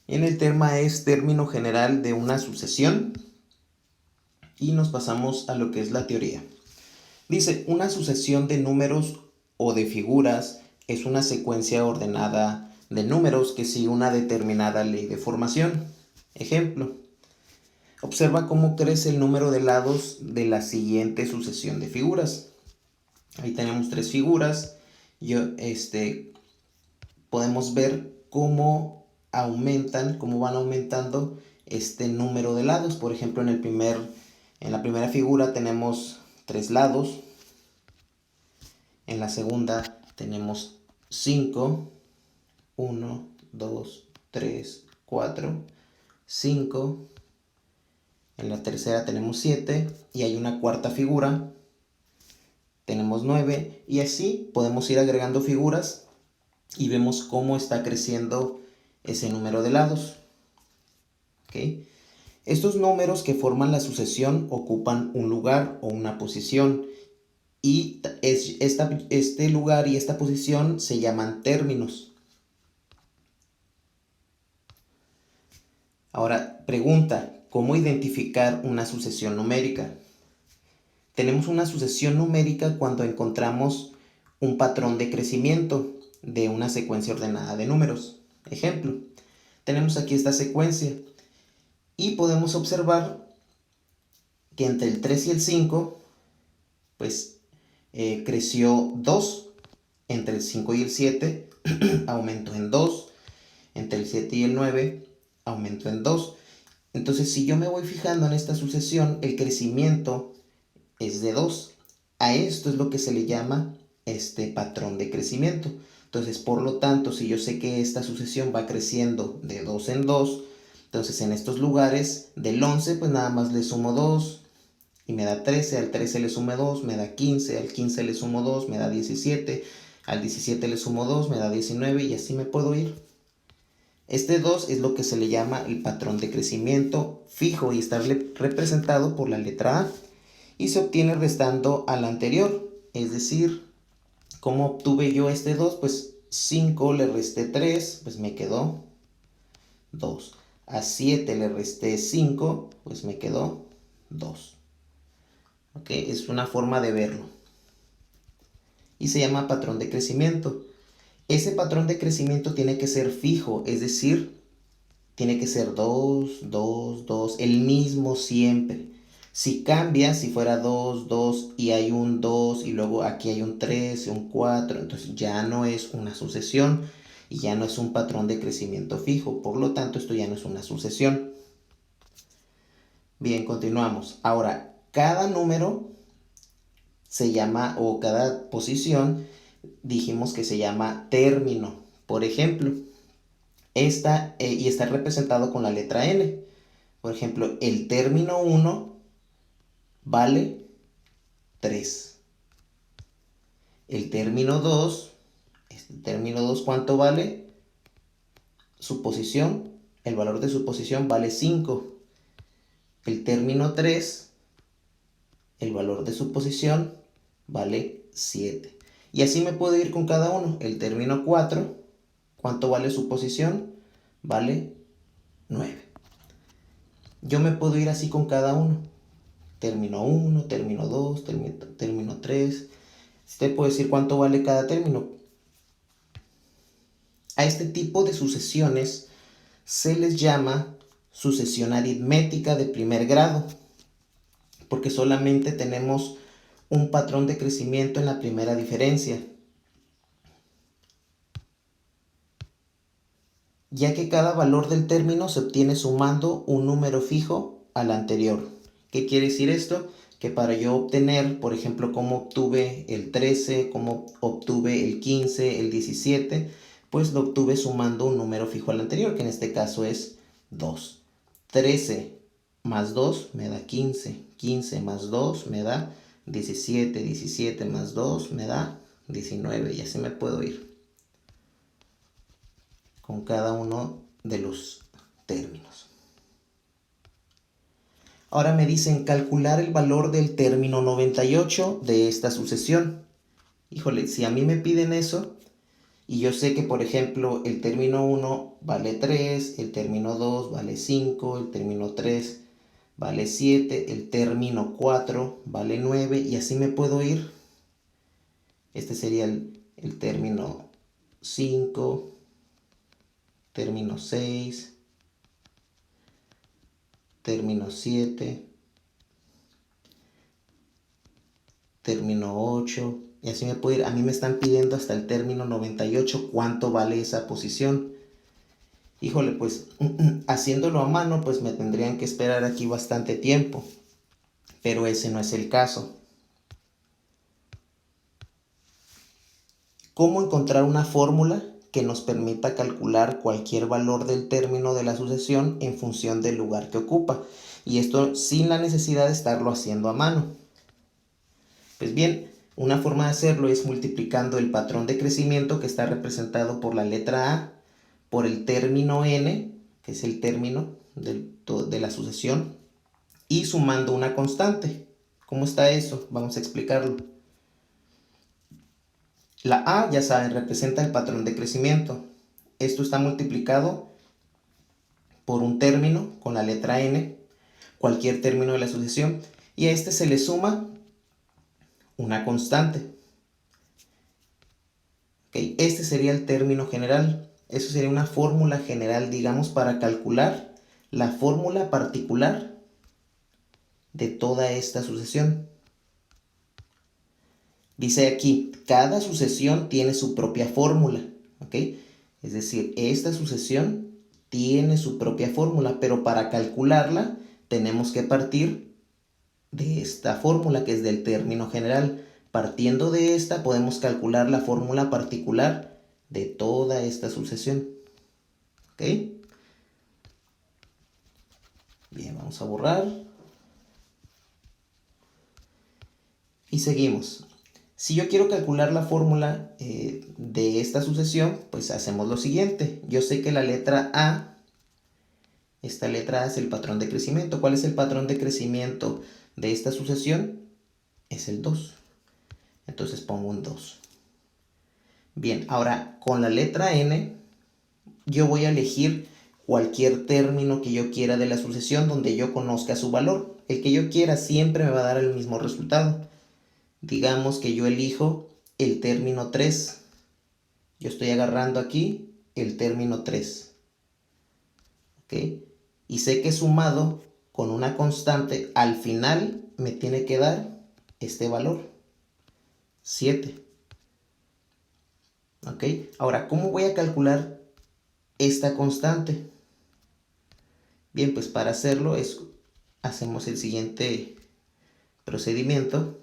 En el tema es término general de una sucesión y nos pasamos a lo que es la teoría. Dice, una sucesión de números o de figuras es una secuencia ordenada de números que sigue una determinada ley de formación. Ejemplo, observa cómo crece el número de lados de la siguiente sucesión de figuras. Ahí tenemos tres figuras. Podemos ver cómo van aumentando este número de lados. Por ejemplo, en la primera figura tenemos 3 lados. En la segunda tenemos 5. 1, 2, 3, 4, 5. En la tercera tenemos 7. Y hay una cuarta figura. Tenemos 9. Y así podemos ir agregando figuras y vemos cómo está creciendo ese número de lados. ¿Okay? Estos números que forman la sucesión ocupan un lugar o una posición y este lugar y esta posición se llaman términos. Ahora, pregunta, ¿cómo identificar una sucesión numérica? Tenemos una sucesión numérica cuando encontramos un patrón de crecimiento de una secuencia ordenada de números. Ejemplo, tenemos aquí esta secuencia y podemos observar que entre el 3 y el 5 pues creció 2, entre el 5 y el 7 aumentó en 2, entre el 7 y el 9 aumentó en 2. Entonces, si yo me voy fijando en esta sucesión, el crecimiento es de 2. A esto es lo que se le llama este patrón de crecimiento. Entonces, por lo tanto, si yo sé que esta sucesión va creciendo de 2 en 2, entonces en estos lugares del 11, pues nada más le sumo 2 y me da 13, al 13 le sumo 2, me da 15, al 15 le sumo 2, me da 17, al 17 le sumo 2, me da 19 y así me puedo ir. Este 2 es lo que se le llama el patrón de crecimiento fijo y está representado por la letra A y se obtiene restando al anterior, es decir, ¿cómo obtuve yo este 2? Pues 5 le resté 3, pues me quedó 2. A 7 le resté 5, pues me quedó 2. ¿Ok? Es una forma de verlo. Y se llama patrón de crecimiento. Ese patrón de crecimiento tiene que ser fijo, es decir, tiene que ser 2, 2, 2, el mismo siempre. Si cambia, si fuera 2, 2 y hay un 2 y luego aquí hay un 3 y un 4, entonces ya no es una sucesión y ya no es un patrón de crecimiento fijo. Por lo tanto, esto ya no es una sucesión. Bien, continuamos. Ahora, cada número se llama, o cada posición, dijimos que se llama término. Por ejemplo, y está representado con la letra N. Por ejemplo, el término 1 vale 3. El término 2, ¿cuánto vale? Su posición, el valor de su posición vale 5. El término 3, el valor de su posición vale 7. Y así me puedo ir con cada uno. El término 4, ¿cuánto vale su posición? Vale 9. Yo me puedo ir así con cada uno. Término 1, término 2, término 3. Usted puede decir cuánto vale cada término. A este tipo de sucesiones se les llama sucesión aritmética de primer grado, porque solamente tenemos un patrón de crecimiento en la primera diferencia, ya que cada valor del término se obtiene sumando un número fijo al anterior. ¿Qué quiere decir esto? Que para yo obtener, por ejemplo, cómo obtuve el 13, cómo obtuve el 15, el 17, pues lo obtuve sumando un número fijo al anterior, que en este caso es 2. 13 más 2 me da 15, 15 más 2 me da 17, 17 más 2 me da 19 y así me puedo ir con cada uno de los términos. Ahora me dicen calcular el valor del término 98 de esta sucesión. Híjole, si a mí me piden eso, Y yo sé que, por ejemplo, el término 1 vale 3, el término 2 vale 5, el término 3 vale 7, el término 4 vale 9, y así me puedo ir. Este sería el término 5, término 6, término 7, término 8, y así me puedo ir. A mí me están pidiendo hasta el término 98 cuánto vale esa posición. Híjole, pues haciéndolo a mano, pues me tendrían que esperar aquí bastante tiempo, pero ese no es el caso. ¿Cómo encontrar una fórmula que nos permita calcular cualquier valor del término de la sucesión en función del lugar que ocupa? Y esto sin la necesidad de estarlo haciendo a mano. Pues bien, una forma de hacerlo es multiplicando el patrón de crecimiento que está representado por la letra A por el término n, que es el término de la sucesión, y sumando una constante. ¿Cómo está eso? Vamos a explicarlo. La A, ya saben, representa el patrón de crecimiento. Esto está multiplicado por un término con la letra n, cualquier término de la sucesión, y a este se le suma una constante. ¿Okay? Este sería el término general. Eso sería una fórmula general, digamos, para calcular la fórmula particular de toda esta sucesión. Dice aquí, cada sucesión tiene su propia fórmula, ¿ok? Es decir, esta sucesión tiene su propia fórmula, pero para calcularla tenemos que partir de esta fórmula que es del término general. Partiendo de esta podemos calcular la fórmula particular de toda esta sucesión, ¿ok? Bien, vamos a borrar. Y seguimos. Si yo quiero calcular la fórmula de esta sucesión, pues hacemos lo siguiente. Yo sé que la letra A, esta letra A es el patrón de crecimiento. ¿Cuál es el patrón de crecimiento de esta sucesión? Es el 2. Entonces pongo un 2. Bien, ahora con la letra N, yo voy a elegir cualquier término que yo quiera de la sucesión donde yo conozca su valor. El que yo quiera siempre me va a dar el mismo resultado. Digamos que yo elijo el término 3. Yo estoy agarrando aquí el término 3. ¿Ok? Y sé que sumado con una constante, al final me tiene que dar este valor, 7. ¿Ok? Ahora, ¿cómo voy a calcular esta constante? Bien, pues para hacerlo hacemos el siguiente procedimiento.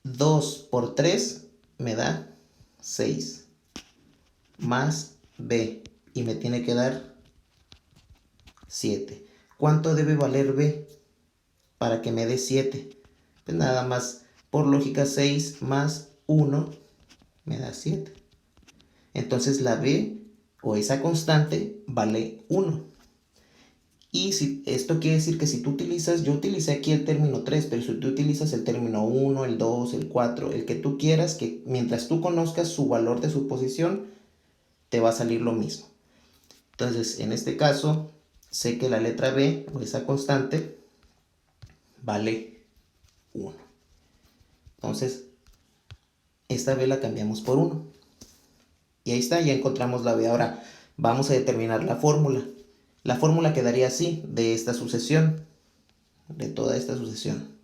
2 por 3 me da 6. Más b, y me tiene que dar 7. ¿Cuánto debe valer b para que me dé 7? Pues nada más, por lógica, 6 más 1 me da 7. Entonces la b, o esa constante, vale 1. Y esto quiere decir que si tú utilizas, yo utilicé aquí el término 3, pero si tú utilizas el término 1, el 2, el 4, el que tú quieras, que mientras tú conozcas su valor de su posición, te va a salir lo mismo. Entonces, en este caso, sé que la letra b, o esa constante, vale 1. Entonces, esta b la cambiamos por 1. Y ahí está, ya encontramos la b. Ahora, vamos a determinar la fórmula. La fórmula quedaría así, de esta sucesión, de toda esta sucesión.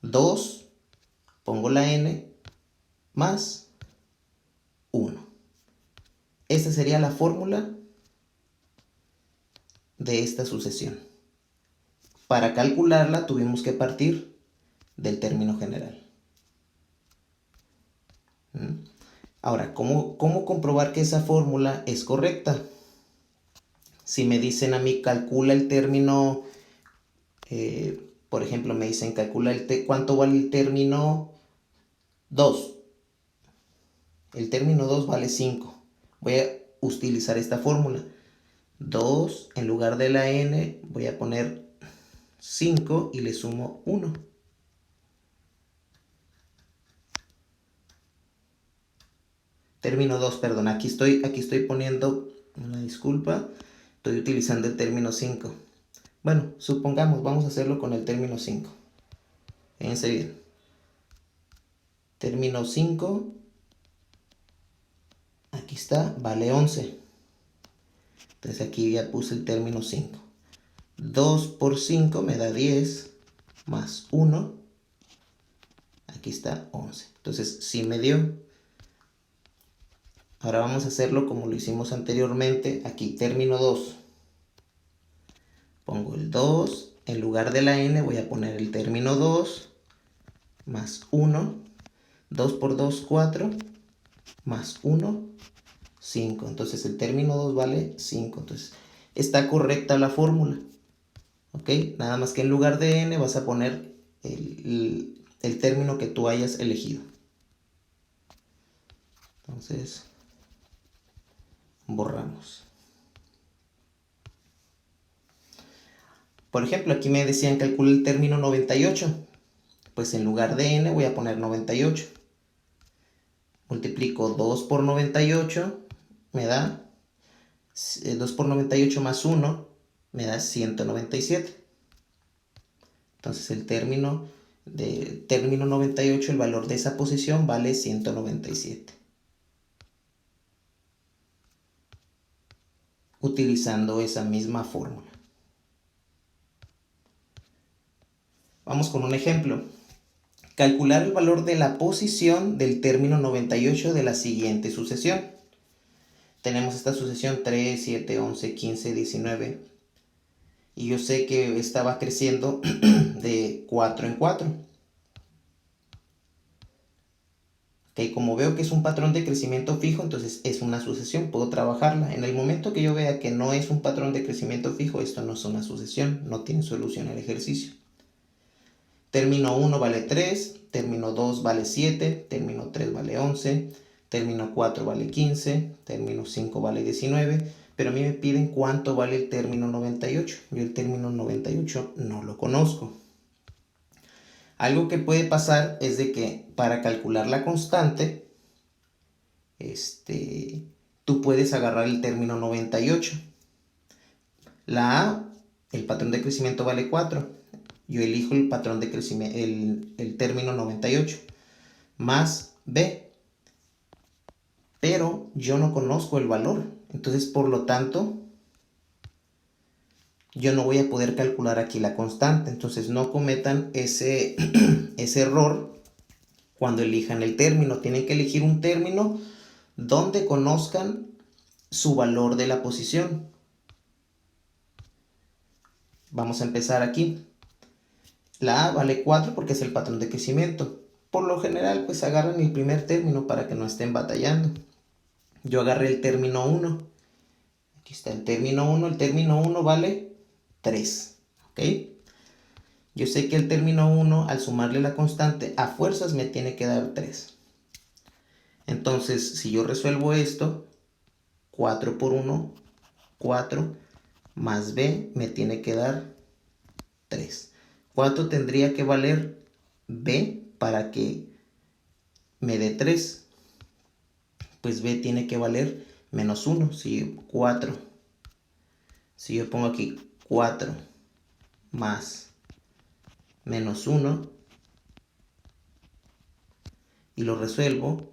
2, pongo la n, más 1. Esta sería la fórmula de esta sucesión. Para calcularla tuvimos que partir del término general. Ahora, ¿cómo comprobar que esa fórmula es correcta? Si me dicen a mí, calcula el término, por ejemplo, me dicen, calcula cuánto vale el término 2. El término 2 vale 5. Voy a utilizar esta fórmula. 2, en lugar de la n, voy a poner 5 y le sumo 1. Término 2, perdón, aquí estoy poniendo una disculpa, estoy utilizando el término 5. Bueno, supongamos, vamos a hacerlo con el término 5. Fíjense bien. Término 5, aquí está, vale 11. Entonces aquí ya puse el término 5. 2 por 5 me da 10, más 1, aquí está 11. Entonces sí me dio. Ahora vamos a hacerlo como lo hicimos anteriormente. Aquí término 2. Pongo el 2, en lugar de la n voy a poner el término 2, más 1, 2 por 2, 4, más 1, 5. Entonces el término 2 vale 5. Entonces está correcta la fórmula. ¿Ok? Nada más que en lugar de n vas a poner el término que tú hayas elegido. Entonces, borramos. Por ejemplo, aquí me decían calcula el término 98. Pues en lugar de n voy a poner 98. Multiplico 2 por 98, me da 2 por 98 más 1, me da 197. Entonces el término 98, el valor de esa posición vale 197. Utilizando esa misma fórmula. Vamos con un ejemplo. Calcular el valor de la posición del término 98 de la siguiente sucesión. Tenemos esta sucesión 3, 7, 11, 15, 19. Y yo sé que estaba creciendo de 4 en 4. Okay, como veo que es un patrón de crecimiento fijo, entonces es una sucesión, puedo trabajarla. En el momento que yo vea que no es un patrón de crecimiento fijo, esto no es una sucesión, no tiene solución el ejercicio. Término 1 vale 3, término 2 vale 7, término 3 vale 11, término 4 vale 15, término 5 vale 19, pero a mí me piden cuánto vale el término 98. Yo el término 98 no lo conozco. Algo que puede pasar es de que para calcular la constante, tú puedes agarrar el término 98. La A, el patrón de crecimiento vale 4. Yo elijo el patrón de crecimiento, el término 98, más B. Pero yo no conozco el valor. Entonces, por lo tanto, yo no voy a poder calcular aquí la constante. Entonces, no cometan ese error cuando elijan el término. Tienen que elegir un término donde conozcan su valor de la posición. Vamos a empezar aquí. La A vale 4 porque es el patrón de crecimiento. Por lo general, pues agarran el primer término para que no estén batallando. Yo agarré el término 1. Aquí está el término 1. El término 1 vale 3. ¿Ok? Yo sé que el término 1, al sumarle la constante, a fuerzas me tiene que dar 3. Entonces, si yo resuelvo esto, 4 por 1, 4, más B me tiene que dar 3. ¿Cuánto tendría que valer B para que me dé 3? Pues B tiene que valer menos 1. Si 4, si yo pongo aquí 4 más menos 1 y lo resuelvo,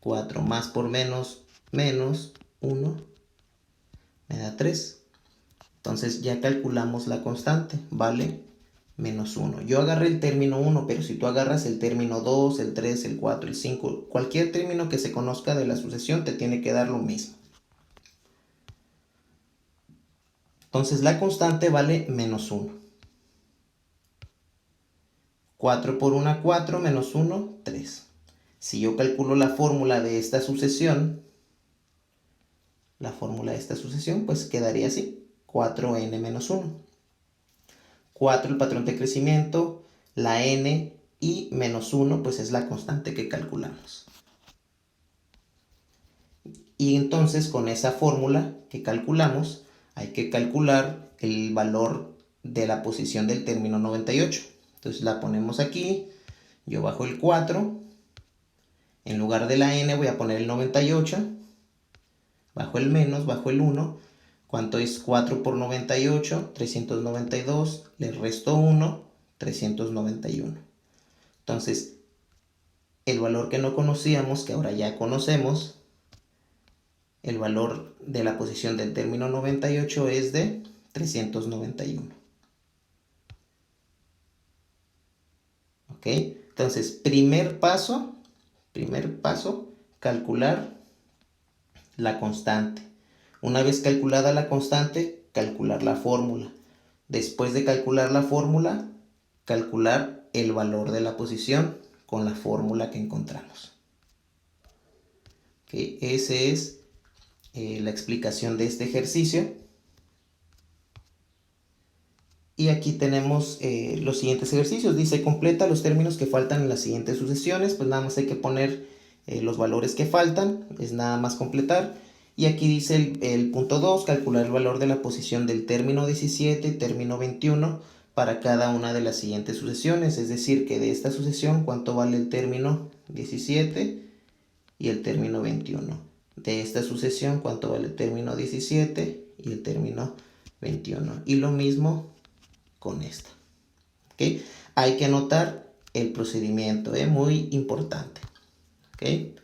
4 más por menos 1 me da 3. Entonces ya calculamos la constante, vale menos 1. Yo agarré el término 1, pero si tú agarras el término 2, el 3, el 4, el 5, cualquier término que se conozca de la sucesión te tiene que dar lo mismo. Entonces la constante vale menos 1. 4 por 1, 4, menos 1, 3. Si yo calculo la fórmula de esta sucesión, pues quedaría así, 4n menos 1. 4 el patrón de crecimiento, la n y menos 1 pues es la constante que calculamos. Y entonces con esa fórmula que calculamos hay que calcular el valor de la posición del término 98. Entonces la ponemos aquí, yo bajo el 4 En lugar de la n voy a poner el 98, bajo el menos, bajo el 1. ¿Cuánto es 4 por 98? 392, le resto 1, 391. Entonces, el valor que no conocíamos, que ahora ya conocemos, el valor de la posición del término 98 es de 391. ¿Ok? Entonces, primer paso, calcular la constante. Una vez calculada la constante, calcular la fórmula. Después de calcular la fórmula, calcular el valor de la posición con la fórmula que encontramos. ¿Okay? Esa es la explicación de este ejercicio. Y aquí tenemos los siguientes ejercicios. Dice, completa los términos que faltan en las siguientes sucesiones. Pues nada más hay que poner los valores que faltan. Es nada más completar. Y aquí dice el punto 2, calcular el valor de la posición del término 17 y término 21 para cada una de las siguientes sucesiones. Es decir, que de esta sucesión, ¿cuánto vale el término 17 y el término 21? De esta sucesión, ¿cuánto vale el término 17 y el término 21? Y lo mismo con esta. ¿Okay? Hay que anotar el procedimiento, muy importante. ¿Okay?